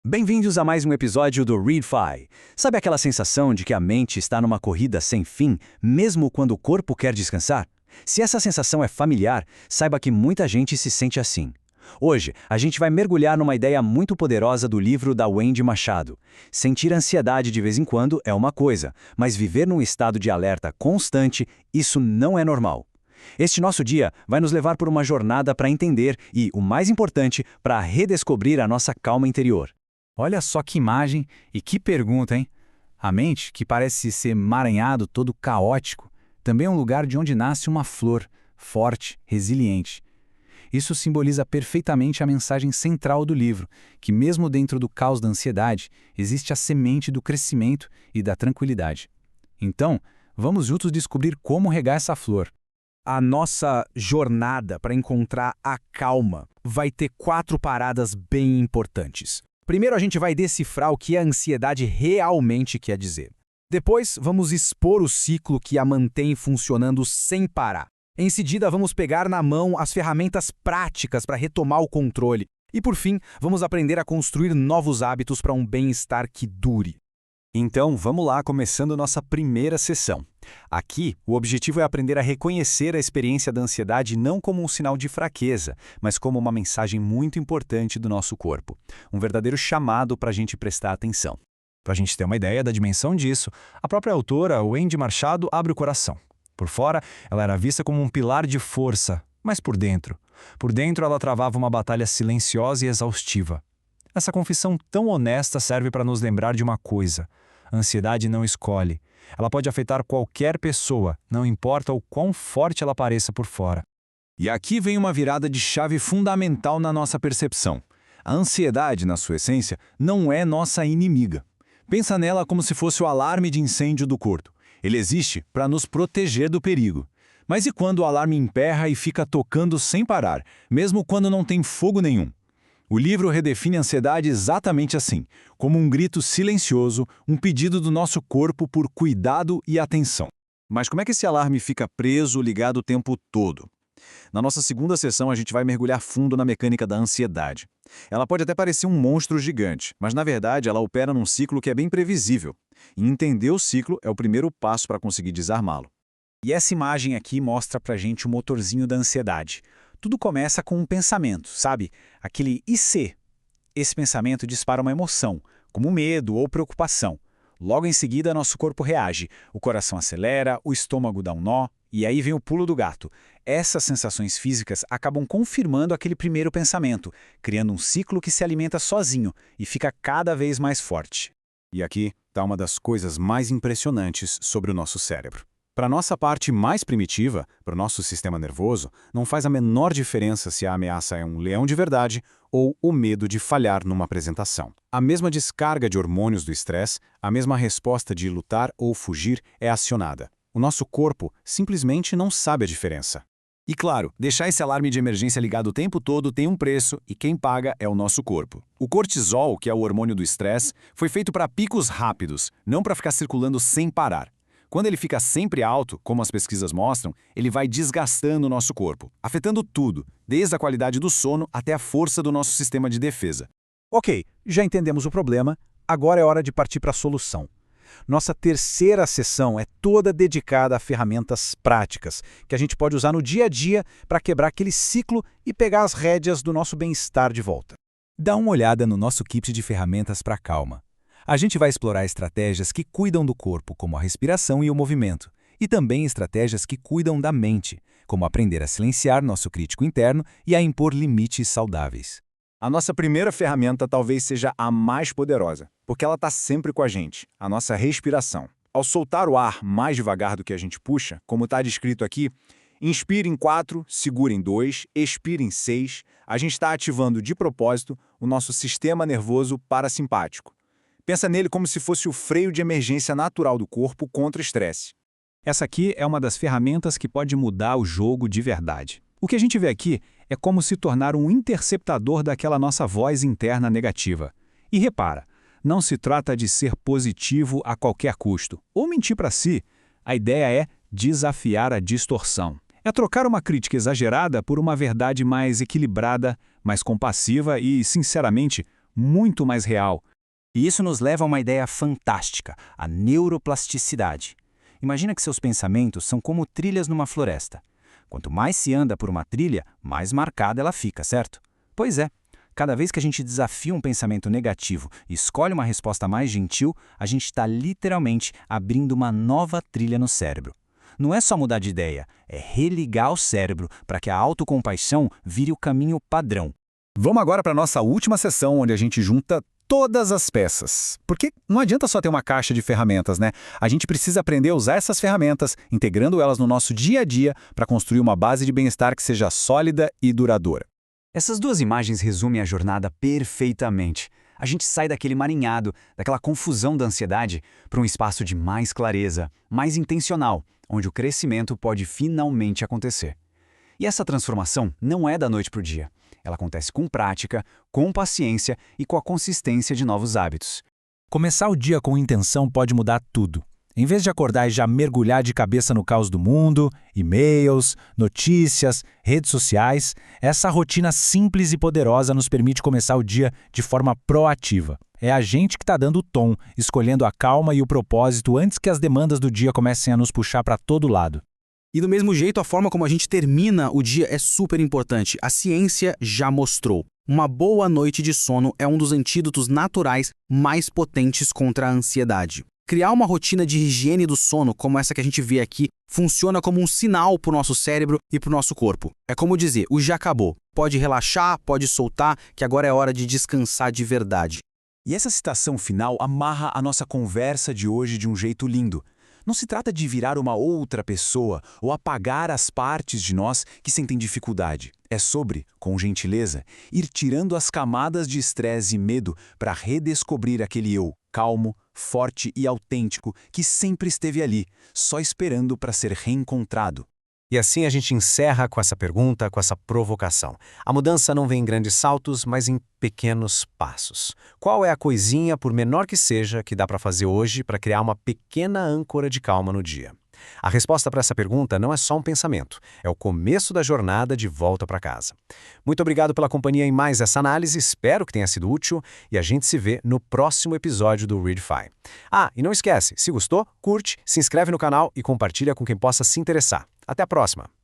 Bem-vindos a mais um episódio do ReadFi. Sabe aquela sensação de que a mente está numa corrida sem fim, mesmo quando o corpo quer descansar? Se essa sensação é familiar, saiba que muita gente se sente assim. Hoje, a gente vai mergulhar numa ideia muito poderosa do livro da Wendy Machado. Sentir ansiedade de vez em quando é uma coisa, mas viver num estado de alerta constante, isso não é normal. Este nosso dia vai nos levar por uma jornada para entender e, o mais importante, para redescobrir a nossa calma interior. Olha só que imagem e que pergunta, hein? A mente, que parece ser emaranhado, todo caótico, também é um lugar de onde nasce uma flor, forte, resiliente. Isso simboliza perfeitamente a mensagem central do livro, que mesmo dentro do caos da ansiedade, existe a semente do crescimento e da tranquilidade. Então, vamos juntos descobrir como regar essa flor. A nossa jornada para encontrar a calma vai ter 4 paradas bem importantes. Primeiro, a gente vai decifrar o que a ansiedade realmente quer dizer. Depois, vamos expor o ciclo que a mantém funcionando sem parar. Em seguida, vamos pegar na mão as ferramentas práticas para retomar o controle. E, por fim, vamos aprender a construir novos hábitos para um bem-estar que dure. Então, vamos lá, começando nossa primeira sessão. Aqui, o objetivo é aprender a reconhecer a experiência da ansiedade não como um sinal de fraqueza, mas como uma mensagem muito importante do nosso corpo. Um verdadeiro chamado para a gente prestar atenção. Para a gente ter uma ideia da dimensão disso, a própria autora, Wendy Machado, abre o coração. Por fora, ela era vista como um pilar de força, mas por dentro. Por dentro, ela travava uma batalha silenciosa e exaustiva. Essa confissão tão honesta serve para nos lembrar de uma coisa. A ansiedade não escolhe. Ela pode afetar qualquer pessoa, não importa o quão forte ela pareça por fora. E aqui vem uma virada de chave fundamental na nossa percepção. A ansiedade, na sua essência, não é nossa inimiga. Pensa nela como se fosse o alarme de incêndio do corpo. Ele existe para nos proteger do perigo. Mas e quando o alarme emperra e fica tocando sem parar, mesmo quando não tem fogo nenhum? O livro redefine a ansiedade exatamente assim, como um grito silencioso, um pedido do nosso corpo por cuidado e atenção. Mas como é que esse alarme fica preso, ligado o tempo todo? Na nossa segunda sessão, a gente vai mergulhar fundo na mecânica da ansiedade. Ela pode até parecer um monstro gigante, mas na verdade ela opera num ciclo que é bem previsível. E entender o ciclo é o primeiro passo para conseguir desarmá-lo. E essa imagem aqui mostra pra gente o motorzinho da ansiedade. Tudo começa com um pensamento, sabe? Aquele "e se?". Esse pensamento dispara uma emoção, como medo ou preocupação. Logo em seguida, nosso corpo reage. O coração acelera, o estômago dá um nó, e aí vem o pulo do gato. Essas sensações físicas acabam confirmando aquele primeiro pensamento, criando um ciclo que se alimenta sozinho e fica cada vez mais forte. E aqui está uma das coisas mais impressionantes sobre o nosso cérebro. Para a nossa parte mais primitiva, para o nosso sistema nervoso, não faz a menor diferença se a ameaça é um leão de verdade ou o medo de falhar numa apresentação. A mesma descarga de hormônios do estresse, a mesma resposta de lutar ou fugir é acionada. O nosso corpo simplesmente não sabe a diferença. E claro, deixar esse alarme de emergência ligado o tempo todo tem um preço e quem paga é o nosso corpo. O cortisol, que é o hormônio do estresse, foi feito para picos rápidos, não para ficar circulando sem parar. Quando ele fica sempre alto, como as pesquisas mostram, ele vai desgastando o nosso corpo, afetando tudo, desde a qualidade do sono até a força do nosso sistema de defesa. Ok, já entendemos o problema, agora é hora de partir para a solução. Nossa terceira sessão é toda dedicada a ferramentas práticas, que a gente pode usar no dia a dia para quebrar aquele ciclo e pegar as rédeas do nosso bem-estar de volta. Dá uma olhada no nosso kit de ferramentas para calma. A gente vai explorar estratégias que cuidam do corpo, como a respiração e o movimento, e também estratégias que cuidam da mente, como aprender a silenciar nosso crítico interno e a impor limites saudáveis. A nossa primeira ferramenta talvez seja a mais poderosa, porque ela está sempre com a gente, a nossa respiração. Ao soltar o ar mais devagar do que a gente puxa, como está descrito aqui, inspire em 4, segure em 2, expire em 6, a gente está ativando de propósito o nosso sistema nervoso parasimpático. Pensa nele como se fosse o freio de emergência natural do corpo contra o estresse. Essa aqui é uma das ferramentas que pode mudar o jogo de verdade. O que a gente vê aqui é como se tornar um interceptador daquela nossa voz interna negativa. E repara, não se trata de ser positivo a qualquer custo, ou mentir para si. A ideia é desafiar a distorção. É trocar uma crítica exagerada por uma verdade mais equilibrada, mais compassiva e, sinceramente, muito mais real. E isso nos leva a uma ideia fantástica, a neuroplasticidade. Imagina que seus pensamentos são como trilhas numa floresta. Quanto mais se anda por uma trilha, mais marcada ela fica, certo? Pois é, cada vez que a gente desafia um pensamento negativo e escolhe uma resposta mais gentil, a gente está literalmente abrindo uma nova trilha no cérebro. Não é só mudar de ideia, é religar o cérebro para que a autocompaixão vire o caminho padrão. Vamos agora para a nossa última sessão, onde a gente junta todas as peças. Porque não adianta só ter uma caixa de ferramentas, né? A gente precisa aprender a usar essas ferramentas, integrando elas no nosso dia a dia para construir uma base de bem-estar que seja sólida e duradoura. Essas duas imagens resumem a jornada perfeitamente. A gente sai daquele marinhado, daquela confusão da ansiedade, para um espaço de mais clareza, mais intencional, onde o crescimento pode finalmente acontecer. E essa transformação não é da noite para o dia. Ela acontece com prática, com paciência e com a consistência de novos hábitos. Começar o dia com intenção pode mudar tudo. Em vez de acordar e já mergulhar de cabeça no caos do mundo, e-mails, notícias, redes sociais, essa rotina simples e poderosa nos permite começar o dia de forma proativa. É a gente que está dando o tom, escolhendo a calma e o propósito antes que as demandas do dia comecem a nos puxar para todo lado. E do mesmo jeito, a forma como a gente termina o dia é super importante. A ciência já mostrou. Uma boa noite de sono é um dos antídotos naturais mais potentes contra a ansiedade. Criar uma rotina de higiene do sono, como essa que a gente vê aqui, funciona como um sinal para o nosso cérebro e para o nosso corpo. É como dizer, o já acabou. Pode relaxar, pode soltar, que agora é hora de descansar de verdade. E essa citação final amarra a nossa conversa de hoje de um jeito lindo. Não se trata de virar uma outra pessoa ou apagar as partes de nós que sentem dificuldade. É sobre, com gentileza, ir tirando as camadas de estresse e medo para redescobrir aquele eu calmo, forte e autêntico que sempre esteve ali, só esperando para ser reencontrado. E assim a gente encerra com essa pergunta, com essa provocação. A mudança não vem em grandes saltos, mas em pequenos passos. Qual é a coisinha, por menor que seja, que dá para fazer hoje para criar uma pequena âncora de calma no dia? A resposta para essa pergunta não é só um pensamento, é o começo da jornada de volta para casa. Muito obrigado pela companhia em mais essa análise, espero que tenha sido útil e a gente se vê no próximo episódio do Readify. E não esquece, se gostou, curte, se inscreve no canal e compartilha com quem possa se interessar. Até a próxima!